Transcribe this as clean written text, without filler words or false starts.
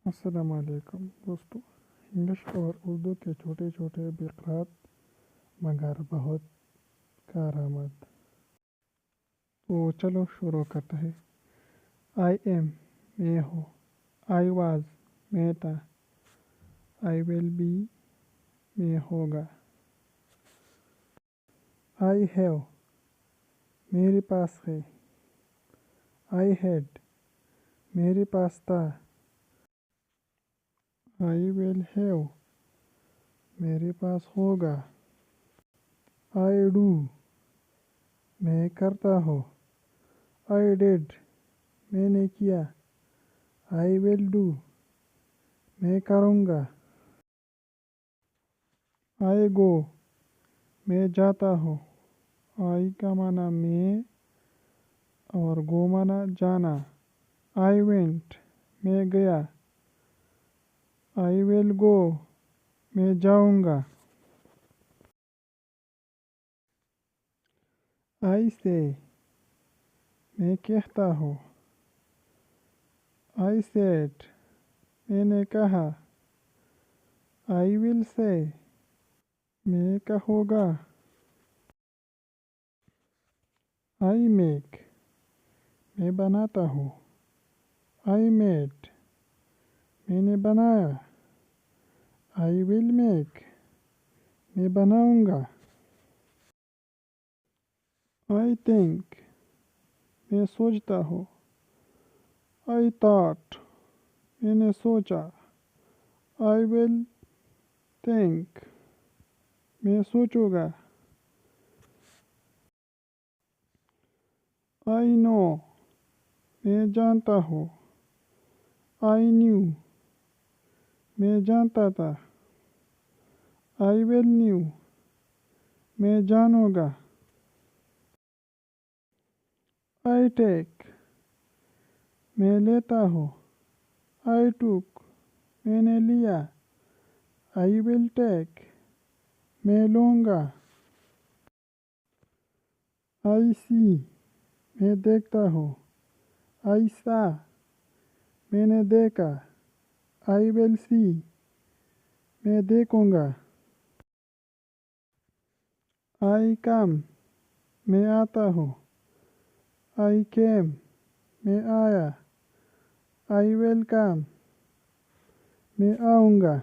अस्सलाम वालेकुम दोस्तों। इंग्लिश और उर्दू के छोटे छोटे बिखरात मगर बहुत कारआमद। तो चलो शुरू करते हैं। आई एम मैं हूँ। आई वाज मैं था। आई विल बी मैं होगा। आई हैव मेरे पास है। आई हैड मेरे पास था। आई विल हैव मेरे पास होगा। आई डू मैं करता हूँ। आई डिड मैंने किया। आई विल डू मैं करूँगा। आई गो मैं जाता हूँ। आई का माना मैं और गो माना जाना। आई वेंट मैं गया। आई विल गो मैं जाऊँगा। आई से मैं कहता हूँ। आई सेड मैंने कहा। आई विल से मैं कहूँगा। आई मेक मैं बनाता हूँ। आई मेड मैंने बनाया। आई विल मेक मैं बनाऊँगा। आई थिंक मैं सोचता हूँ। आई थॉट मैंने सोचा। आई विल थिंक मैं सोचूंगा। आई नो मैं जानता हूँ। आई न्यू मैं जानता था। आई विल न्यू मैं जानूंगा। आई टेक मैं लेता हूँ। आई टूक मैंने लिया। आई विल टेक मैं लूँगा। आई सी मैं देखता हूँ। आई सा मैंने देखा। आई विल सी मैं देखूँगा। आई कम मैं आता हूँ। आई केम मैं आया। आई विल कम मैं आऊँगा।